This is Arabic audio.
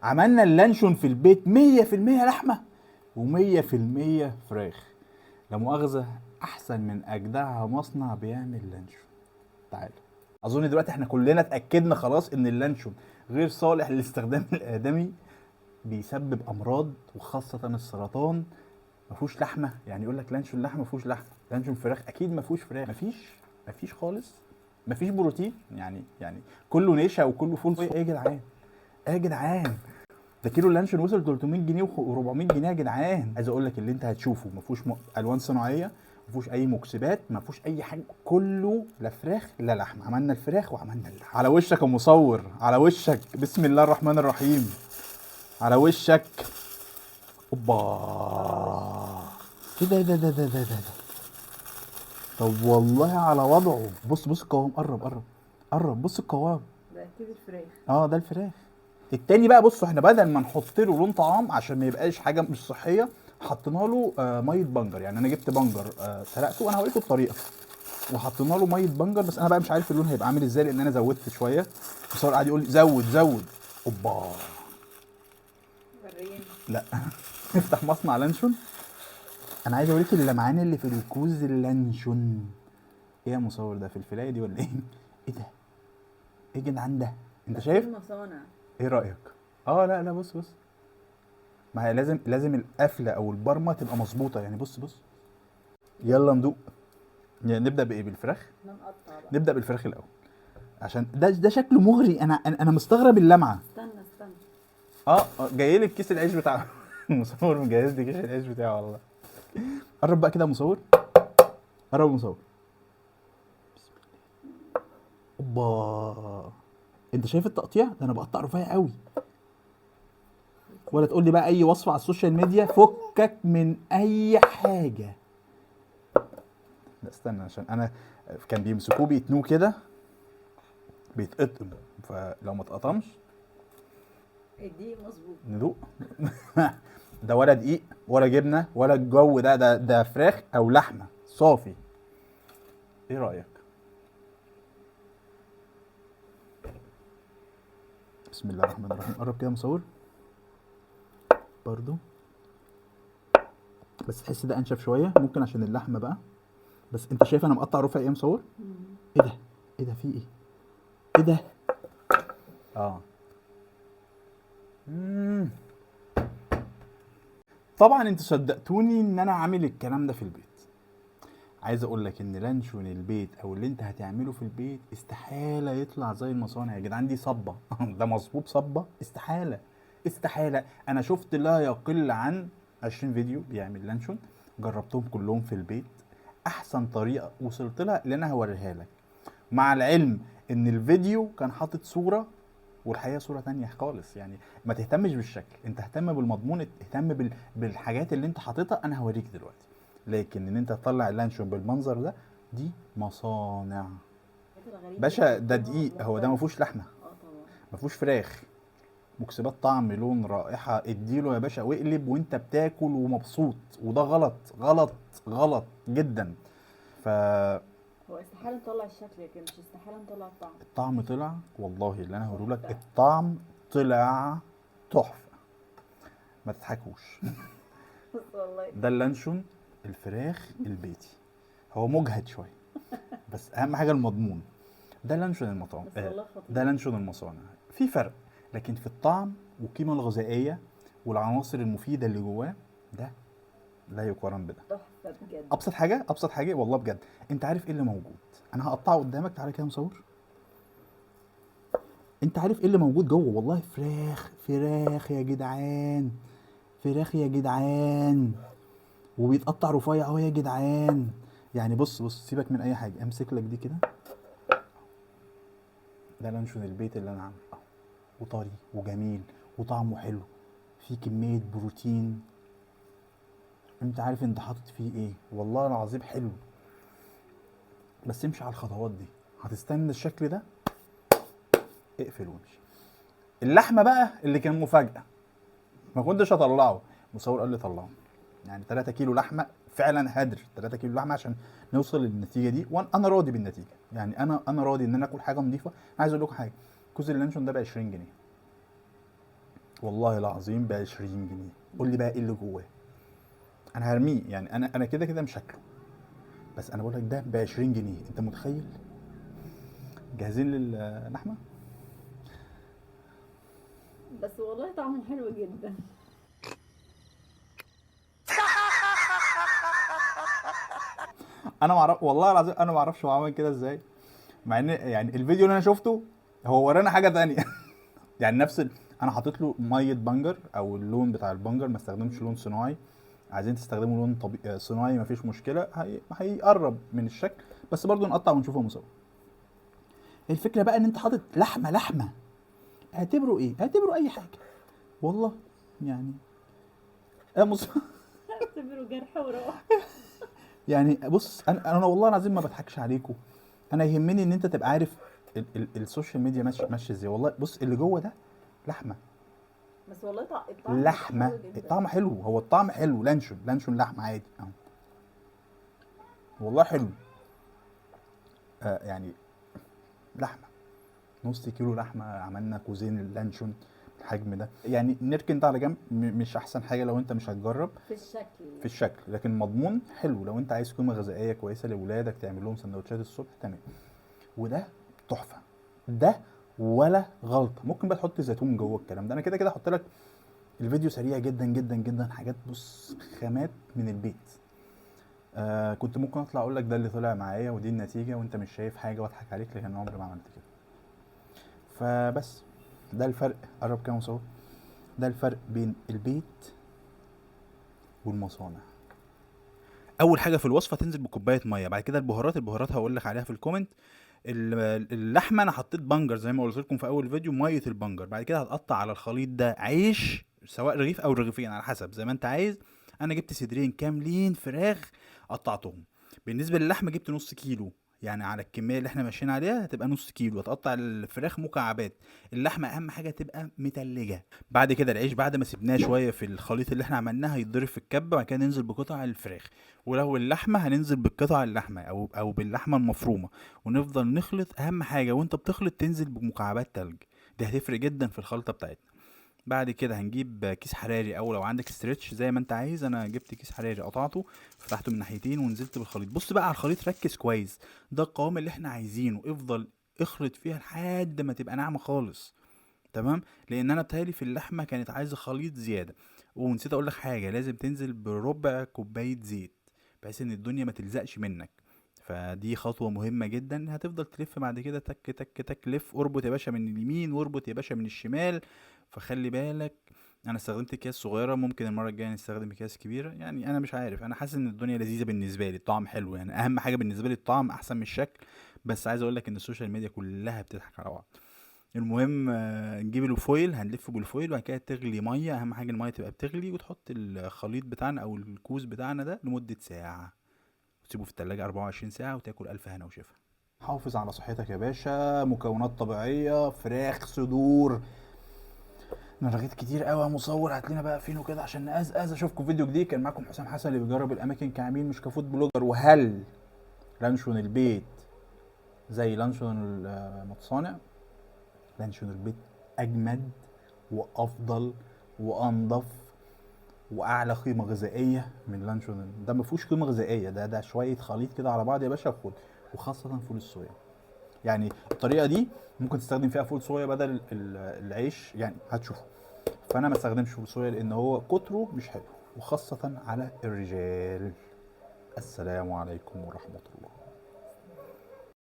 عملنا اللانشون في البيت 100% لحمه و100% فراخ. لا مؤاخذه، احسن من اجدعها مصنع بيعمل لانشون. تعال، اظن دلوقتي احنا كلنا اتاكدنا خلاص ان اللانشون غير صالح للاستخدام الادمي، بيسبب امراض وخاصه السرطان. ما فيهوش لحمه، يعني يقول لك لانشون لحمه ما فيهوش لحمه، لانشون فراخ اكيد ما فيهوش فراخ، ما فيش خالص، ما فيش بروتين، يعني كله نشا وكله فول صويا. ايه يا جدعان، ايه يا جدعان، ده كيلو اللانشون وصل 300 جنيه و400 جنيه يا جدعان. عايز اقول لك اللي انت هتشوفه ما فيهوش الوان صناعيه، ما فيهوش اي مكسبات، ما فيهوش اي حاجه، كله لا فراخ لا لحمه. عملنا الفراخ وعملنا اللحمه. على وشك يا مصور، على وشك، بسم الله الرحمن الرحيم، على وشك. اوبا، ايه ده. طب والله على وضعه. بص القوام، قرب بص القوام. ده اكيد الفراخ. ده الفراخ. التاني بقى بصوا، احنا بدل ما نحط له لون طعام عشان ما يبقاش حاجه مش صحيه، حطينا له ميه بنجر. يعني انا جبت بنجر سلقته، وانا هوريكم الطريقه، وحطينا له ميه بنجر. بس انا بقى مش عارف اللون هيبقى عامل ازاي لان انا زودت شويه. بس هو قاعد يقول لي زود. اوبا، وريني. لا نفتح مصنع لانشون. انا عايز اوريك اللمعان اللي في الكوز اللانشون. ايه يا مصور، ده في الفلايه دي ولا ايه؟ ايه ده، ايه يا جدعان ده، انت شايف؟ المصانع. ايه رايك؟ لا بص، ما هي لازم القفله او البرمه تبقى مظبوطه. يعني بص يلا ندوق. يعني نبدا بايه، بالفراخ؟ نقطع بقى. نبدا بالفراخ الاول عشان ده شكله مغري. انا مستغرب اللمعه. استنى. جاي لي كيس العيش بتاعه المصور مجهز لي كيس العيش بتاعه والله. قرب بقى كده يا مصور، قرب يا مصور. اوبا، انت شايف التقطيع ده؟ انا بقطع رفيع قوي. ولا تقول لي بقى اي وصفه على السوشيال ميديا، فكك من اي حاجه. لا استنى، عشان انا كان بيمسكوه بيتنوه كده بيتقطم، فلو ما اتقطمش. الدقيق مظبوط. ندوق ده ولا دقيق ولا جبنه ولا الجو ده فراخ او لحمه صافي. ايه رايك؟ بسم الله الرحمن الرحيم. قرب كده مصور برضو، بس تحس ده انشف شويه، ممكن عشان اللحمه بقى. بس انت شايف انا مقطع رفع ايه مصور؟ ايه ده في ايه؟ ايه ده؟ طبعا انتوا صدقتوني ان انا عامل الكلام ده في البيت. عايز اقول لك ان لانشون البيت او اللي انت هتعمله في البيت استحاله يطلع زي المصانع يا جدعان. دي صبه ده مظبوط صبه، استحاله. انا شفت لا يقل عن 20 فيديو بيعمل لانشون، جربتهم كلهم في البيت. احسن طريقه وصلت لها اللي انا هوريها لك، مع العلم ان الفيديو كان حاطط صوره والحقيقه صوره تانية خالص. يعني ما تهتمش بالشكل، انت اهتم بالمضمون، اهتم بالحاجات اللي انت حاططها. انا هوريك دلوقتي. لكن ان انت تطلع اللانشون بالمنظر ده، دي مصانع باشا. ده دقيق، هو ده ما فيهوش لحمه، ما فيهوش فراخ، مكسبات طعم، لون، رائحه. اديله يا باشا واقلب وانت بتاكل ومبسوط. وده غلط جدا. هو استحاله نطلع الشكل كده، مش استحاله نطلع الطعم. الطعم طلع والله، اللي انا هقوله لك، الطعم طلع تحفه، ما تضحكوش والله ده اللانشون الفراخ البيتي. هو مجهد شويه بس اهم حاجه المضمون. ده لانشون المطاعم، ده لانشون المصانع. في فرق، لكن في الطعم والقيمه الغذائيه والعناصر المفيده اللي جواه، ده لا يقارن بده. تحفه بجد. ابسط حاجه والله بجد. انت عارف ايه اللي موجود؟ انا هقطعه قدامك، تعالى كده مصور. انت عارف ايه اللي موجود جوه؟ والله فراخ يا جدعان، فراخ يا جدعان، وبيتقطع رفيع اهو يا جدعان. يعني بص سيبك من اي حاجه، امسك لك دي كده. ده لانشون البيت اللي انا عامله اهو، وطري وجميل وطعمه حلو، فيه كميه بروتين. انت عارف انت حاطط فيه ايه؟ والله العظيم حلو. بس امشي على الخطوات دي، هتستنى الشكل ده، اقفل وامشي. اللحمه بقى اللي كان مفاجاه، ما كنتش هطلعه، مصور قال لي طلعه. يعني 3 كيلو لحمه فعلا هدر، 3 كيلو لحمه عشان نوصل للنتيجه دي. وانا راضي بالنتيجه، يعني انا راضي ان انا اكل حاجه نظيفه. عايز اقول لكم حاجه، كوز اللانشون ده ب 20 جنيه، والله العظيم ب20 جنيه. قول لي بقى ايه اللي جواه. انا هرميه يعني، انا كده كده مش هاكله، بس انا بقول لك ده ب20 جنيه. انت متخيل؟ جاهزين للحمه؟ بس والله طعمه حلو جدا. انا معرف والله العظيم، انا ما اعرفش هو عمل كده ازاي، مع ان يعني الفيديو اللي انا شفته هو ورانا حاجه تانية. يعني نفس انا حاطط له ميه بنجر او اللون بتاع البنجر، ما استخدمش لون صناعي. عايزين تستخدموا لون طبيعي صناعي مفيش مشكله، هيقرب من الشكل، بس برضو نقطع ونشوفه مسوي. الفكره بقى ان انت حاطط لحمه، اعتبره ايه؟ اعتبره اي حاجه والله يعني. اعتبره جرح وراح. يعني بص، انا والله العظيم ما بضحكش عليكم. انا يهمني ان انت تبقى عارف السوشيال ميديا ماشي ازاي. والله بص، اللي جوه ده لحمه. بس والله الطعم بيبقى لحمه، حلو جدا. الطعم حلو، هو الطعم حلو، لانشون لحمه عادي اهو. والله حلو. يعني لحمه، نص كيلو لحمه عملنا كوزين اللانشون الحجم ده. يعني نركن ده على جنب، مش احسن حاجه لو انت مش هتجرب في الشكل. في الشكل، لكن مضمون حلو لو انت عايز قيمه غذائيه كويسه لاولادك تعمل لهم سندوتشات الصبح، تمام. وده تحفه، ده ولا غلطه. ممكن بقى تحط زيتون جوه الكلام ده، انا كده كده هحط لك الفيديو سريع جدا جدا جدا، حاجات بص خامات من البيت. كنت ممكن اطلع اقول لك ده اللي طلع معايا ودي النتيجه وانت مش شايف حاجه واضحك عليك، لكن عمري ما عملت كده. فبس ده الفرق، قرب كده مصور. ده الفرق بين البيت والمصانع. اول حاجه في الوصفه تنزل بكوبايه ميه، بعد كده البهارات هقول لك عليها في الكومنت. اللحمه انا حطيت بنجر زي ما قلت لكم في اول فيديو، ميه البنجر. بعد كده هتقطع على الخليط ده عيش، سواء رغيف او رغيفين على حسب زي ما انت عايز. انا جبت صدرين كاملين فراخ قطعتهم. بالنسبه للحمه جبت نص كيلو، يعني على الكميه اللي احنا ماشيين عليها هتبقى نص كيلو. هتقطع الفراخ مكعبات. اللحمه اهم حاجه تبقى متلجه. بعد كده العيش بعد ما سيبناه شويه في الخليط اللي احنا عملناه هيتضرب في الكبه، وبعد كده ننزل بقطع الفراخ. ولو اللحمه هننزل بالقطع اللحمه او باللحمه المفرومه، ونفضل نخلط. اهم حاجه وانت بتخلط تنزل بمكعبات تلج، دي هتفرق جدا في الخلطه بتاعتنا. بعد كده هنجيب كيس حراري، او لو عندك ستريتش زي ما انت عايز. انا جبت كيس حراري قطعته فتحته من ناحيتين ونزلت بالخليط. بص بقى على الخليط، ركز كويس، ده القوام اللي احنا عايزينه. افضل اخلط فيها لحد ما تبقى ناعمه خالص، تمام. لان انا بتهيألي في اللحمه كانت عايزه خليط زياده. ونسيت اقول لك حاجه، لازم تنزل بربع كوبايه زيت بحيث ان الدنيا ما تلزقش منك. فدي خطوه مهمه جدا. هتفضل تلف بعد كده تك تك تك، لف، اربط يا باشا من اليمين واربط يا باشا من الشمال. فخلي بالك، انا استخدمت اكياس صغيره، ممكن المره الجايه نستخدم اكياس كبيره. يعني انا مش عارف، انا حاسس ان الدنيا لذيذه بالنسبه لي، الطعم حلو. يعني اهم حاجه بالنسبه لي الطعم احسن من الشكل. بس عايز اقول لك ان السوشيال ميديا كلها بتضحك على بعض. المهم نجيب الفويل، هنلفه بالفويل، وبعد كده تغلي ميه. اهم حاجه الميه تبقى بتغلي، وتحط الخليط بتاعنا او الكوز بتاعنا ده لمده ساعه، وتسيبه في التلاجة 24 ساعه، وتاكل الف هنا وشفا. حافظ على صحتك يا باشا. مكونات طبيعيه، فراخ صدور. انا رغيت كتير قوي يا مصور، هات لنا بقى فين وكده عشان نقزقز. اشوفكم فيديو جديد. كان معاكم حسام حسن اللي بيجرب الاماكن كعميل مش كفود بلوجر. وهل لانشون البيت زي لانشون المتصانع؟ لانشون البيت اجمد وافضل وانضف واعلى قيمه غذائيه من لانشون ده. ما فيهوش قيمه غذائيه، ده شويه خليط كده على بعض يا باشا وخد. وخاصه فول الصويا، يعني الطريقه دي ممكن تستخدم فيها فول صويا بدل العيش، يعني هتشوفوا. فانا ما استخدمش فول صويا لان هو كتره مش حلو، وخاصه على الرجال. السلام عليكم ورحمه الله.